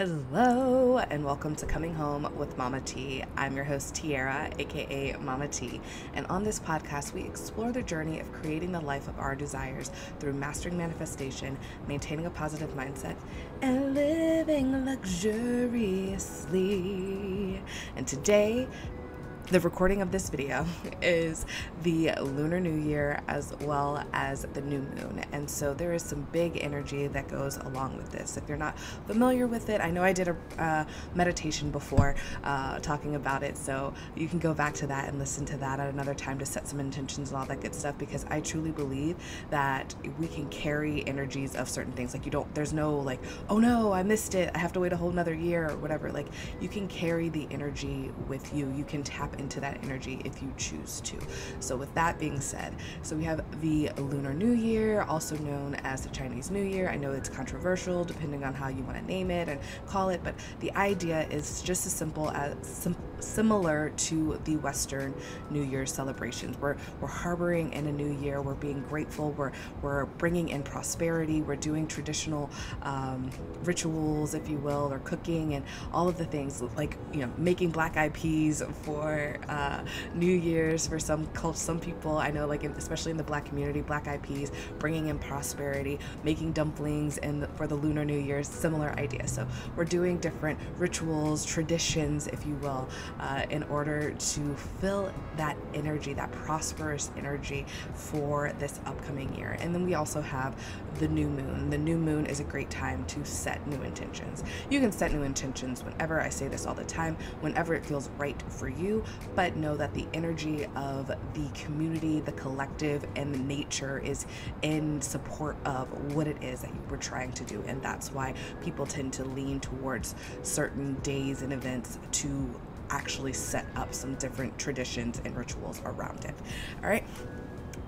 Hello and welcome to Coming Home with Mama T. I'm your host Tiara, aka Mama T, and on this podcast we explore the journey of creating the life of our desires through mastering manifestation, maintaining a positive mindset, and living luxuriously. And today, the recording of this video is the Lunar New Year as well as the new moon. And so there is some big energy that goes along with this. If you're not familiar with it, I know I did a meditation before talking about it. So you can go back to that and listen to that at another time to set some intentions and all that good stuff, because I truly believe that we can carry energies of certain things. Like there's no like, oh no, I missed it, I have to wait a whole another year or whatever. Like you can carry the energy with you. You can tap into that energy if you choose to. So with that being said, so we have the Lunar New Year, also known as the Chinese New Year. I know it's controversial depending on how you want to name it and call it, but the idea is just as simple as similar to the Western New Year celebrations. We're harboring in a new year. We're being grateful. We're bringing in prosperity. We're doing traditional rituals, if you will, or cooking and all of the things, like, you know, making black-eyed peas for New Year's for some people. I know, like especially in the Black community, black-eyed peas, bringing in prosperity, making dumplings, and for the Lunar New Year, similar idea. So we're doing different rituals, traditions, if you will, in order to fill that energy, that prosperous energy for this upcoming year. And then we also have the new moon. The new moon is a great time to set new intentions. You can set new intentions whenever. I say this all the time, whenever it feels right for you, but know that the energy of the community, the collective, and the nature is in support of what it is that we're trying to do. And that's why people tend to lean towards certain days and events to actually set up some different traditions and rituals around it. All right.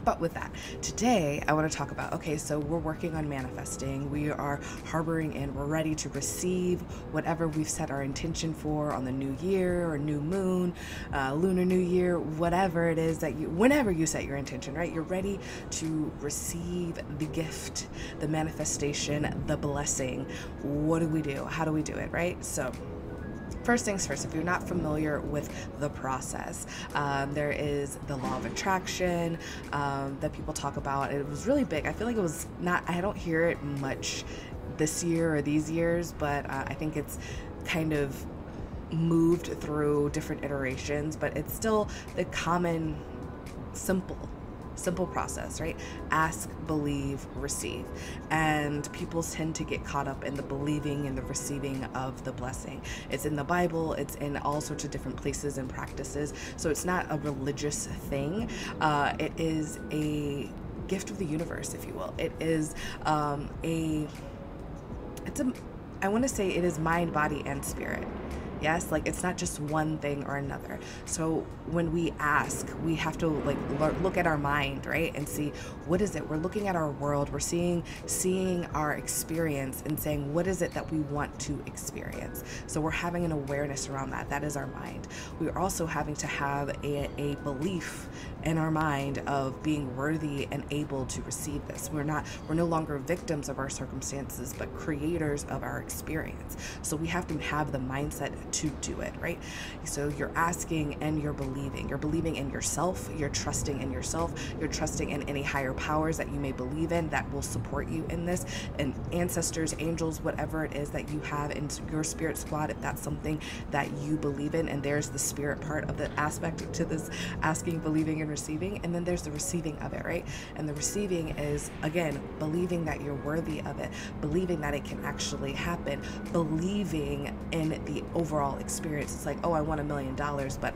But with that, today I want to talk about, okay, so we're working on manifesting. We are harboring and we're ready to receive whatever we've set our intention for on the new year or new moon, Lunar New Year, whatever it is that whenever you set your intention, right? You're ready to receive the gift, the manifestation, the blessing. What do we do? How do we do it, right? So first things first, if you're not familiar with the process, there is the law of attraction that people talk about. It was really big. I feel like it was not, I don't hear it much this year or these years, but I think it's kind of moved through different iterations, but it's still the common, simple process, right? Ask, believe, receive. And people tend to get caught up in the believing and the receiving of the blessing. It's in the Bible, it's in all sorts of different places and practices. So it's not a religious thing. It is a gift of the universe, if you will. It is I want to say it is mind, body, and spirit. Yes, like it's not just one thing or another. So when we ask, we have to like look at our mind, right? And see, what is it? We're looking at our world, we're seeing our experience and saying, what is it that we want to experience? So we're having an awareness around that. That is our mind. We're also having to have a belief in our mind of being worthy and able to receive this. We're no longer victims of our circumstances, but creators of our experience. So we have to have the mindset to do it, right? So you're asking and you're believing. You're believing in yourself. You're trusting in yourself. You're trusting in any higher powers that you may believe in that will support you in this, and ancestors, angels, whatever it is that you have in your spirit squad, if that's something that you believe in. And there's the spirit part of the aspect to this asking, believing, and receiving. And then there's the receiving of it, right? And the receiving is, again, believing that you're worthy of it, believing that it can actually happen, believing in the overall experience. It's like, oh, I want $1 million, but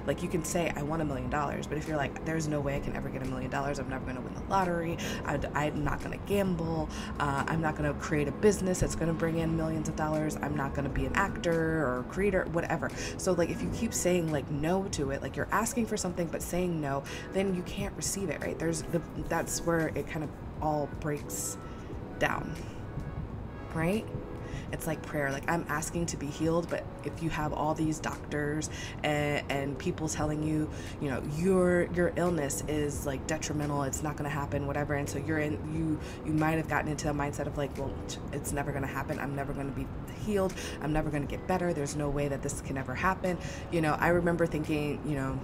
if you can say I want $1 million, but if you're like, there's no way I can ever get $1 million, I'm never going to win the lottery, I'm not going to gamble, I'm not going to create a business that's going to bring in millions of dollars, I'm not going to be an actor or creator, whatever. So like if you keep saying like no to it, like you're asking for something but saying no, then you can't receive it, right? That's where it kind of all breaks down, right? it's like prayer. Like, I'm asking to be healed, but if you have all these doctors and people telling you, you know, your illness is like detrimental, it's not going to happen, whatever, and so you might have gotten into a mindset of like, well, it's never going to happen, I'm never going to be healed, I'm never going to get better, there's no way that this can ever happen. You know, I remember thinking, you know,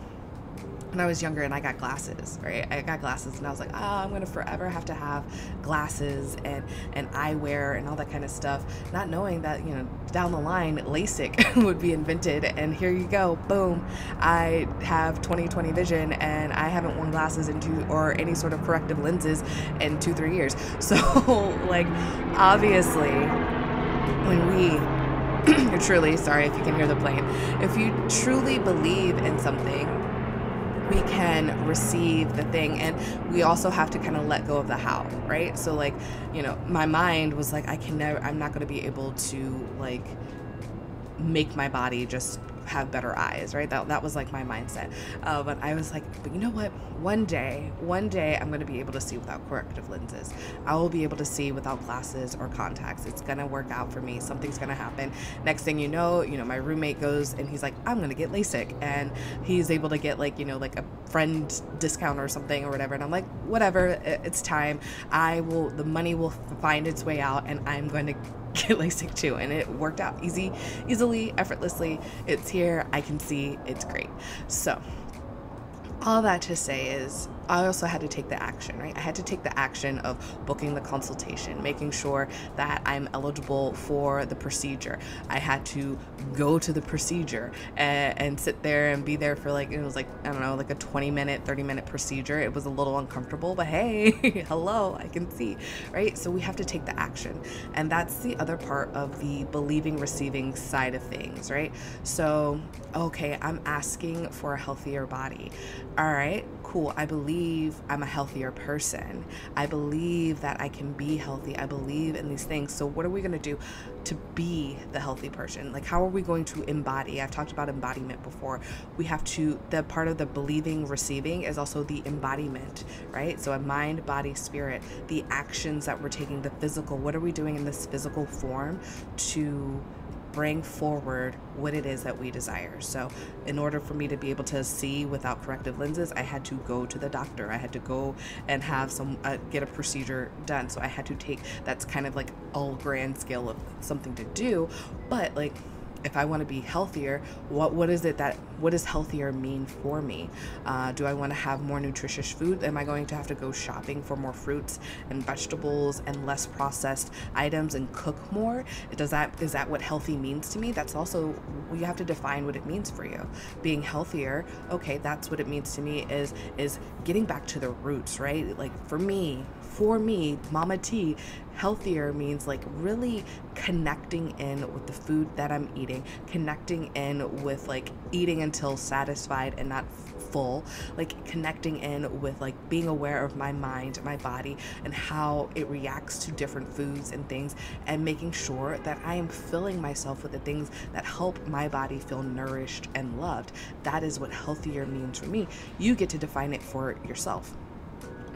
when I was younger and I got glasses, right? I got glasses and I was like, oh, I'm going to forever have to have glasses and eyewear and all that kind of stuff, not knowing that, you know, down the line, LASIK would be invented. And here you go, boom, I have 20/20 vision and I haven't worn glasses or any sort of corrective lenses in 2-3 years. So like, obviously, when we truly, sorry if you can hear the plane, if you truly believe in something, we can receive the thing. And we also have to kind of let go of the how, right? So like, you know, my mind was like, I'm not going to be able to like make my body just have better eyes, right? That was like my mindset. But I was like, but you know what? One day I'm going to be able to see without corrective lenses. I will be able to see without glasses or contacts. It's going to work out for me. Something's going to happen. Next thing you know, my roommate goes and he's like, I'm going to get LASIK, and he's able to get like, like a friend discount or something or whatever. And I'm like, whatever, it's time. The money will find its way out and I'm going to get LASIK too. And it worked out easily, effortlessly. It's here. I can see. It's great. So all that to say is, I also had to take the action, right? I had to take the action of booking the consultation, making sure that I'm eligible for the procedure. I had to go to the procedure and sit there and be there for like, it was like, I don't know, like a 20-minute, 30-minute procedure. It was a little uncomfortable, but hey, hello, I can see, right? So we have to take the action. And that's the other part of the believing, receiving side of things, right? So, okay, I'm asking for a healthier body. All right, cool. I believe I'm a healthier person. I believe that I can be healthy. I believe in these things. So what are we going to do to be the healthy person? Like, how are we going to embody? I've talked about embodiment before. We have to, the part of the believing, receiving is also the embodiment, right? So a mind, body, spirit, the actions that we're taking, the physical, what are we doing in this physical form to bring forward what it is that we desire. So in order for me to be able to see without corrective lenses, I had to go to the doctor. I had to go and have get a procedure done. So I had to take, that's kind of like a grand scale of something to do. But like, if I want to be healthier, what does healthier mean for me? Do I want to have more nutritious food? Am I going to have to go shopping for more fruits and vegetables and less processed items and cook more? Is that what healthy means to me? That's also, we have to define what it means for you. Being healthier, okay, that's what it means to me, is getting back to the roots, right? Like for me, Mama T, healthier means like really connecting in with the food that I'm eating, connecting in with like eating until satisfied and not full, like connecting in with like being aware of my mind, my body, and how it reacts to different foods and things, and making sure that I am filling myself with the things that help my body feel nourished and loved. That is what healthier means for me. You get to define it for yourself.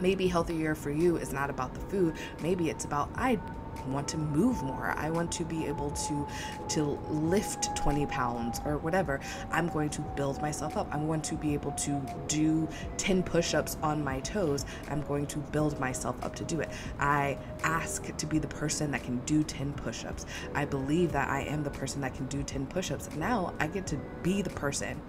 Maybe healthier for you is not about the food. Maybe it's about, I want to move more. I want to be able to lift 20 pounds or whatever. I'm going to build myself up. I'm going to be able to do 10 push-ups on my toes. I'm going to build myself up to do it. I ask to be the person that can do 10 push-ups. I believe that I am the person that can do 10 push-ups. Now I get to be the person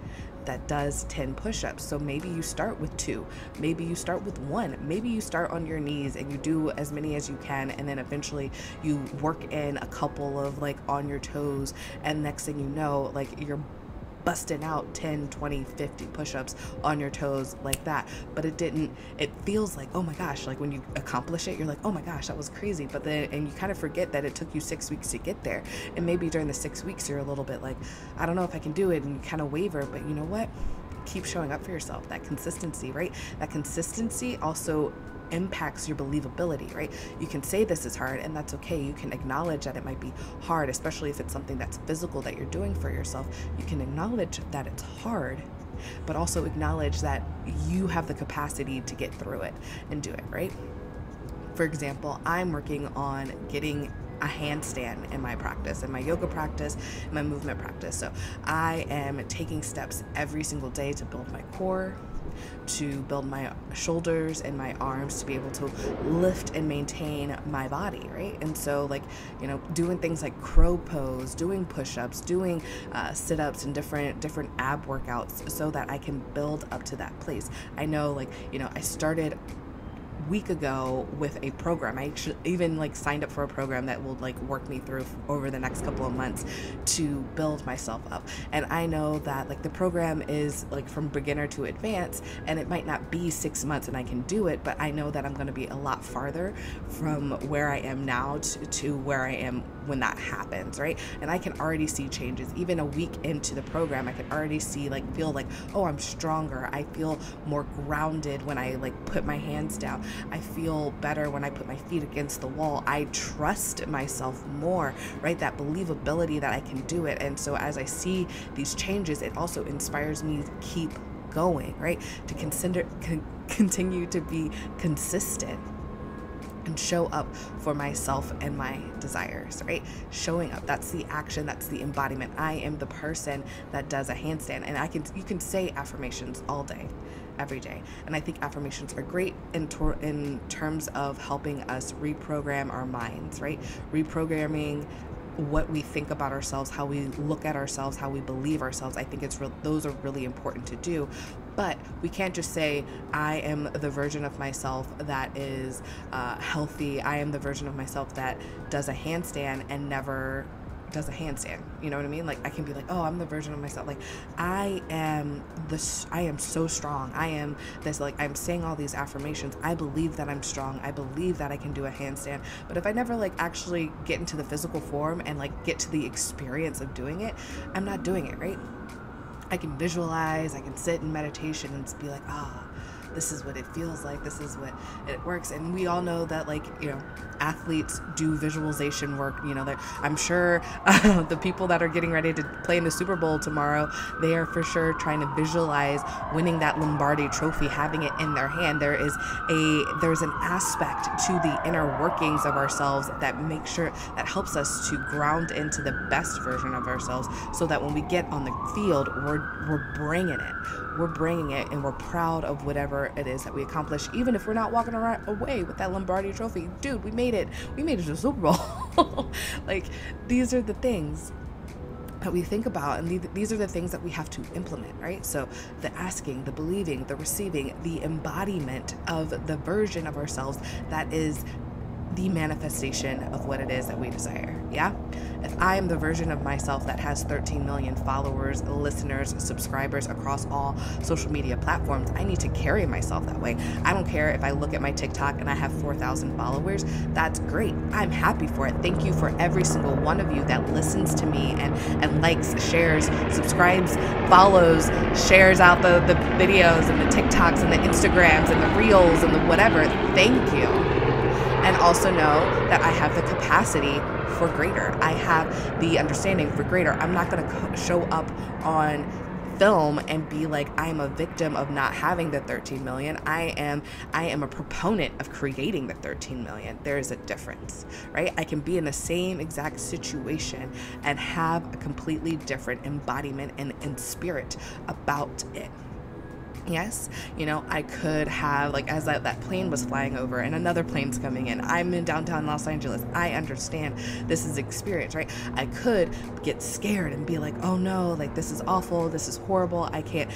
that does 10 push-ups. So maybe you start with 2, maybe you start with 1, maybe you start on your knees and you do as many as you can, and then eventually you work in a couple of like on your toes, and next thing you know, like you're busting out 10, 20, 50 push-ups on your toes like that. But it feels like, oh my gosh, like when you accomplish it, you're like, oh my gosh, that was crazy. But then, and you kind of forget that it took you 6 weeks to get there. And maybe during the 6 weeks, you're a little bit like, I don't know if I can do it. And you kind of waver, but you know what? Keep showing up for yourself. That consistency, right? That consistency also impacts your believability, right? You can say this is hard, and that's okay. You can acknowledge that it might be hard, especially if it's something that's physical that you're doing for yourself. You can acknowledge that it's hard, but also acknowledge that you have the capacity to get through it and do it, right? For example, I'm working on getting a handstand in my practice, in my yoga practice, my movement practice. So I am taking steps every single day to build my core, to build my shoulders and my arms, to be able to lift and maintain my body, right? And so, like, you know, doing things like crow pose, doing push-ups, doing sit-ups and different ab workouts, so that I can build up to that place. I know, like, you know, I started week ago with a program. I actually even like signed up for a program that will like work me through over the next couple of months to build myself up. And I know that like the program is like from beginner to advanced, and it might not be 6 months and I can do it, but I know that I'm going to be a lot farther from where I am now to where I am when that happens, right? And I can already see changes. Even a week into the program, I can already see, like, feel like, oh, I'm stronger. I feel more grounded when I like put my hands down. I feel better when I put my feet against the wall. I trust myself more, right? That believability that I can do it. And so as I see these changes, it also inspires me to keep going, right? To continue to be consistent and show up for myself and my desires, right? Showing up, that's the action, that's the embodiment. I am the person that does a handstand, and you can say affirmations all day, every day. And I think affirmations are great in terms of helping us reprogram our minds, right? Reprogramming what we think about ourselves, how we look at ourselves, how we believe ourselves. I think those are really important to do. But we can't just say, I am the version of myself that is healthy. I am the version of myself that does a handstand and never does a handstand. You know what I mean? Like, I can be like, oh, I'm the version of myself. Like, I am so strong. I am this, like, I'm saying all these affirmations. I believe that I'm strong. I believe that I can do a handstand. But if I never like actually get into the physical form and like get to the experience of doing it, I'm not doing it, right? I can visualize, I can sit in meditation and be like, this is what it feels like, this is what it works. And we all know that, like, you know, athletes do visualization work. You know, I'm sure the people that are getting ready to play in the Super Bowl tomorrow, they are for sure trying to visualize winning that Lombardi trophy, having it in their hand. There's an aspect to the inner workings of ourselves that helps us to ground into the best version of ourselves, so that when we get on the field, we're bringing it, and we're proud of whatever it is that we accomplish, even if we're not walking away with that Lombardi trophy. Dude, we made it to the Super Bowl. Like, these are the things that we think about, and these are the things that we have to implement, right? So the asking, the believing, the receiving, the embodiment of the version of ourselves that is the manifestation of what it is that we desire. Yeah? If I am the version of myself that has 13 million followers, listeners, subscribers across all social media platforms, I need to carry myself that way. I don't care if I look at my TikTok and I have 4,000 followers. That's great. I'm happy for it. Thank you for every single one of you that listens to me and likes, shares, subscribes, follows, shares out the videos and the TikToks and the Instagrams and the Reels and the whatever. Thank you. And also know that I have the capacity for greater. I have the understanding for greater. I'm not going to show up on film and be like, I'm a victim of not having the 13 million. I am a proponent of creating the 13 million. There is a difference, right? I can be in the same exact situation and have a completely different embodiment and spirit about it. Yes, you know, I could have, like, as that plane was flying over and another plane's coming in, I'm in downtown Los Angeles, I understand this is experience, right? I could get scared and be like, oh no, like, this is awful, this is horrible, I can't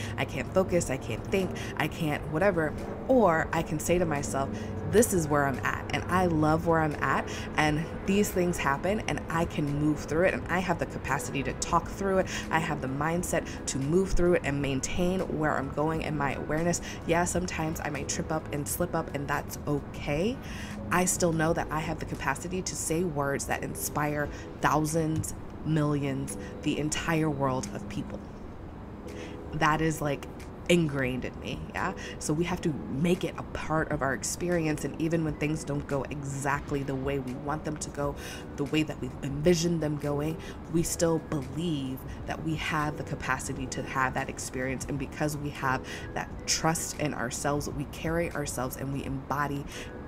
focus, I can't think, I can't whatever. Or I can say to myself, this is where I'm at, and I love where I'm at, and these things happen, and I can move through it, and I have the capacity to talk through it. I have the mindset to move through it and maintain where I'm going in my awareness. Yeah, sometimes I might trip up and slip up, and that's okay. I still know that I have the capacity to say words that inspire thousands, millions, the entire world of people. That is like ingrained in me. Yeah, so we have to make it a part of our experience, and even when things don't go exactly the way we want them to go, the way that we envision them going, we still believe that we have the capacity to have that experience. And because we have that trust in ourselves, we carry ourselves and we embody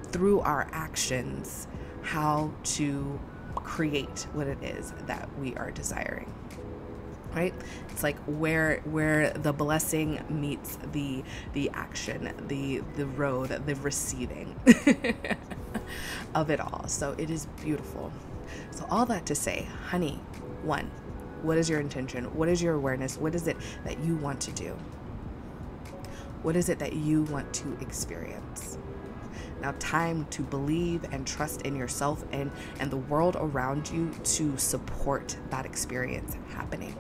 through our actions how to create what it is that we are desiring. Right? It's like where the blessing meets the action, the road, the receiving of it all. So it is beautiful. So all that to say, honey, one, what is your intention? What is your awareness? What is it that you want to do? What is it that you want to experience? Now, time to believe and trust in yourself and the world around you to support that experience happening.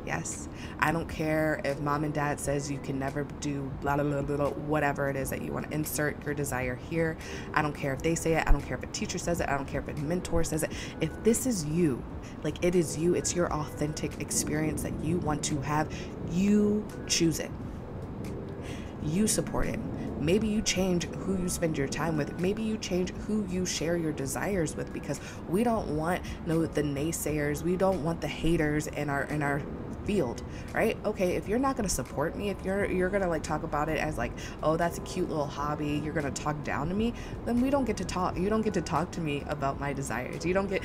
Yes, I don't care if mom and dad says you can never do blah, blah, blah, blah, whatever it is that you want to insert your desire here. I don't care if they say it. I don't care if a teacher says it. I don't care if a mentor says it. If this is you, like it is you, it's your authentic experience that you want to have, you choose it. You support it. Maybe you change who you spend your time with. Maybe you change who you share your desires with, because we don't want the naysayers. We don't want the haters in our field, right? Okay, if you're not going to support me, if you're going to like talk about it as like, oh, that's a cute little hobby, you're going to talk down to me, then we don't get to talk. You don't get to talk to me about my desires. You don't get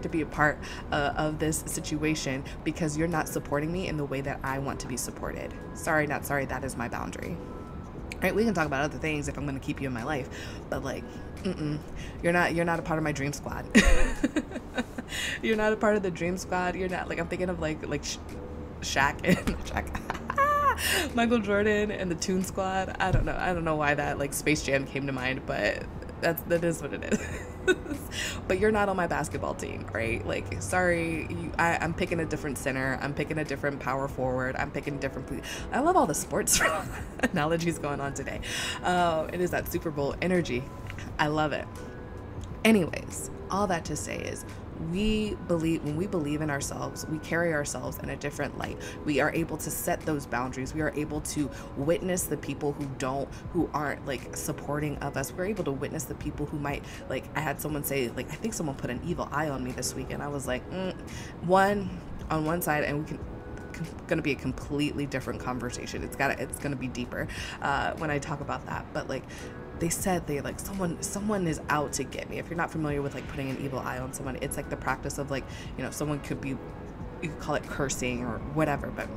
to be a part of this situation, because you're not supporting me in the way that I want to be supported. Sorry, not sorry. That is my boundary. Right? We can talk about other things if I'm going to keep you in my life, but like, you're not a part of my dream squad. You're not a part of the dream squad. You're not, like, I'm thinking of like Shaq and Michael Jordan and the Toon Squad. I don't know why that like Space Jam came to mind, but that is what it is. But you're not on my basketball team, right? Like, sorry, I'm picking a different center. I'm picking a different power forward. I'm picking different. I love all the sports analogies going on today. It is that Super Bowl energy. I love it. Anyways, all that to say is, when we believe in ourselves, we carry ourselves in a different light. We are able to set those boundaries. We are able to witness the people who aren't like supporting of us. We're able to witness the people who might, like, I had someone say, like, I think someone put an evil eye on me this week, and I was like, on one side, and going to be a completely different conversation. It's going to be deeper when I talk about that. But like, they said someone is out to get me. If you're not familiar with like putting an evil eye on someone, it's like the practice of like, someone could be, you could call it cursing or whatever, but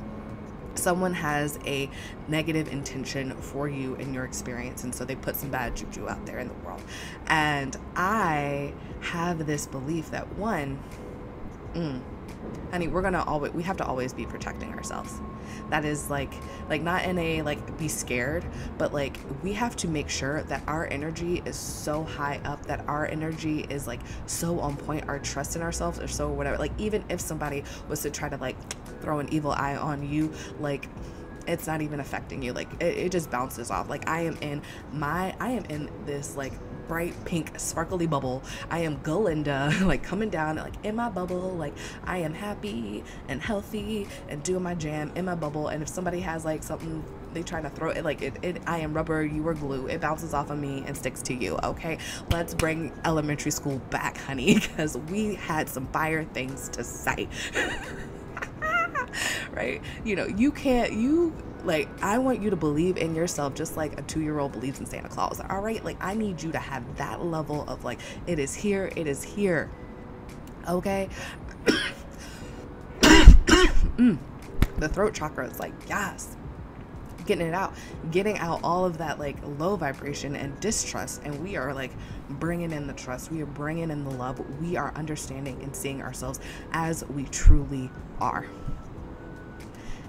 someone has a negative intention for you in your experience, and so they put some bad juju out there in the world. And I have this belief that one, honey, we have to always be protecting ourselves. That is like not in a like be scared, but like we have to make sure that our energy is so high up, that our energy is like so on point, our trust in ourselves or so whatever. Like, even if somebody was to try to like throw an evil eye on you, like, it's not even affecting you. Like it just bounces off. Like I am in this like bright pink sparkly bubble. I am Glinda, like coming down like in my bubble. Like I am happy and healthy and doing my jam in my bubble. And if somebody has like something they try to throw it, like it I am rubber, you are glue. It bounces off of me and sticks to you. Okay, let's bring elementary school back, honey, because we had some fire things to say. Right? I want you to believe in yourself just like a 2-year-old believes in Santa Claus. All right? Like, I need you to have that level of like, it is here. Okay? The throat chakra is like, yes. Getting out all of that like low vibration and distrust, and we are like bringing in the trust, we are bringing in the love, we are understanding and seeing ourselves as we truly are.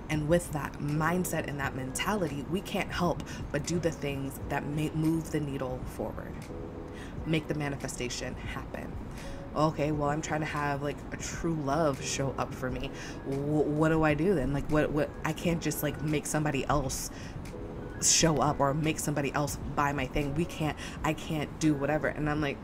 And with that mindset and that mentality, we can't help but do the things that move the needle forward, make the manifestation happen. Okay, well, I'm trying to have like a true love show up for me. What do I do then? Like, what? I can't just like make somebody else show up or make somebody else buy my thing. I can't do whatever. And I'm like,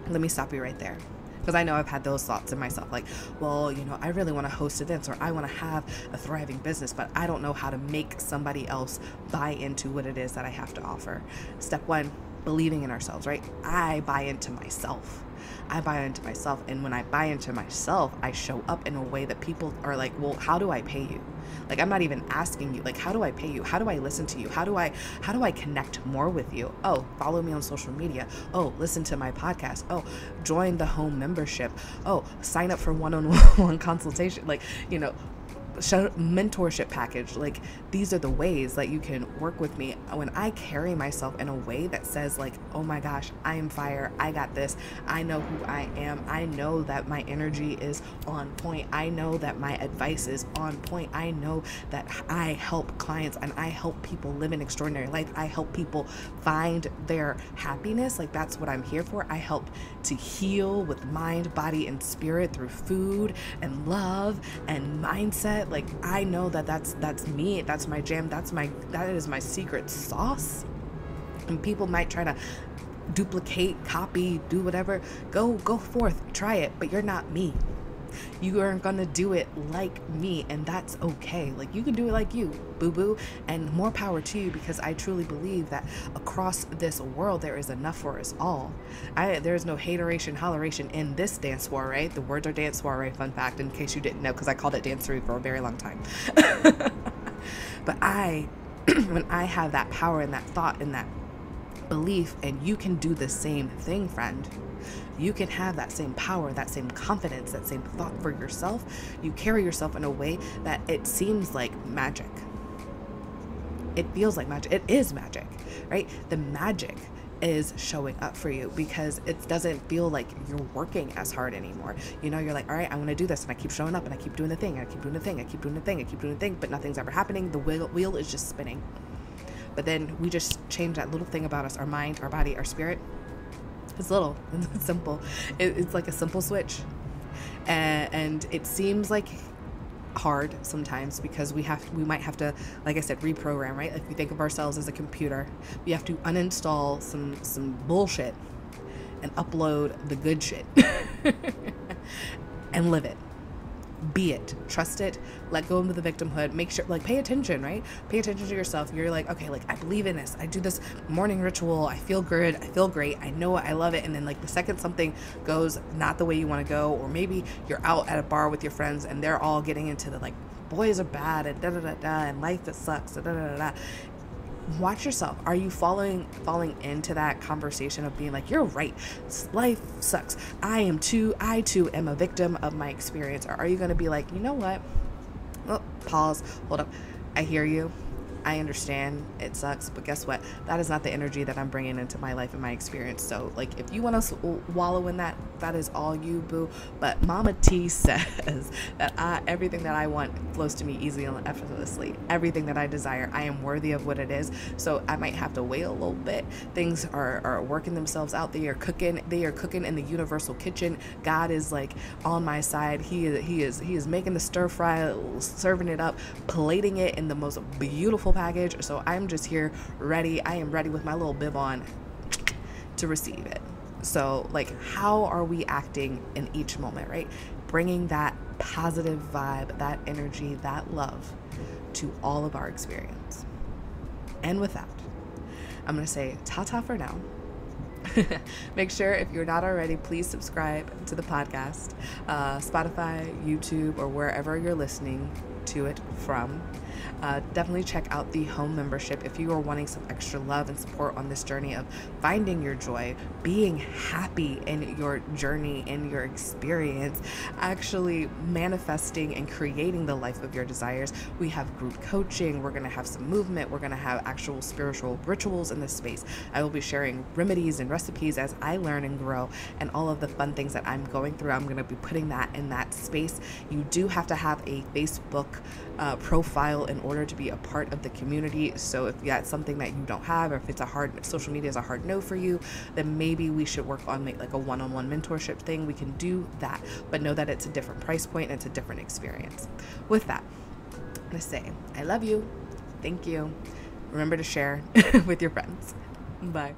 let me stop you right there. Because I know I've had those thoughts in myself, like, well, I really want to host events, or I want to have a thriving business, but I don't know how to make somebody else buy into what it is that I have to offer. Step one, believing in ourselves, right? I buy into myself. I buy into myself. And when I buy into myself, I show up in a way that people are like, well, how do I pay you? Like, I'm not even asking you, like, how do I pay you? How do I listen to you? How do I connect more with you? Oh, follow me on social media. Oh, listen to my podcast. Oh, join the home membership. Oh, sign up for one-on-one consultation. Like, mentorship package. Like, these are the ways that you can work with me. When I carry myself in a way that says like, oh my gosh, I am fire, I got this, I know who I am, I know that my energy is on point, I know that my advice is on point, I know that I help clients and I help people live an extraordinary life, I help people find their happiness. Like, that's what I'm here for. I help to heal with mind, body, and spirit through food and love and mindset. Like, I know that that's me, that's my jam, that is my secret sauce. And people might try to duplicate, copy, do whatever. Go forth, try it, but you're not me. You aren't gonna do it like me, and that's okay. Like, you can do it like you, boo-boo, and more power to you, because I truly believe that across this world there is enough for us all. There's no hateration, holleration in this dance soiree. The words are dance soiree, fun fact, in case you didn't know, because I called it dancery for a very long time. But when I have that power and that thought and that belief, and you can do the same thing, friend. You can have that same power, that same confidence, that same thought for yourself. You carry yourself in a way that it seems like magic. It feels like magic. It is magic, right? The magic is showing up for you, because it doesn't feel like you're working as hard anymore. You're like, all right, I'm going to do this. And I keep showing up and I keep doing the thing. And I keep doing the thing. I keep doing the thing. I keep doing the thing, but nothing's ever happening. The wheel is just spinning. But then we just change that little thing about us, our mind, our body, our spirit. It's little, it's simple. It's like a simple switch. And it seems like hard sometimes, because we might have to, like I said, reprogram, right? If we think of ourselves as a computer, we have to uninstall some bullshit and upload the good shit and live it. Be it, trust it, let go of the victimhood, make sure, like, pay attention, right? Pay attention to yourself. You're like, okay, like, I believe in this. I do this morning ritual. I feel good. I feel great. I know it. I love it. And then, like, the second something goes not the way you want to go, or maybe you're out at a bar with your friends and they're all getting into the, like, boys are bad and da-da-da-da and life that sucks, da-da-da-da. Watch yourself. Are you falling into that conversation of being like, you're right, life sucks, I too am a victim of my experience? Or are you going to be like, you know what, oh, pause, hold up, I hear you, I understand, it sucks, but guess what, that is not the energy that I'm bringing into my life and my experience. So, like, if you want to wallow in that, that is all you, boo. But Mama T says that everything that I want flows to me easily and effortlessly. Everything that I desire, I am worthy of what it is. So I might have to wait a little bit. Things are working themselves out. They are cooking in the universal kitchen. God is, like, on my side. He is making the stir fry, serving it up, plating it in the most beautiful package. So I'm just here ready. I am ready with my little bib on to receive it. So, like, how are we acting in each moment, right? Bringing that positive vibe, that energy, that love to all of our experience. And with that, I'm going to say ta-ta for now. Make sure, if you're not already, please subscribe to the podcast, Spotify, YouTube, or wherever you're listening to it from. Definitely check out the home membership if you are wanting some extra love and support on this journey of finding your joy, being happy in your journey, in your experience, actually manifesting and creating the life of your desires. We have group coaching. We're going to have some movement. We're going to have actual spiritual rituals in this space. I will be sharing remedies and recipes as I learn and grow, and all of the fun things that I'm going through. I'm going to be putting that in that space. You do have to have a Facebook profile in order to be a part of the community. So if that's something that you don't have, or if it's social media is a hard no for you, then maybe we should work on like a one-on-one mentorship thing. We can do that, but know that it's a different price point and it's a different experience. With that, I'm gonna say I love you. Thank you. Remember to share with your friends. Bye.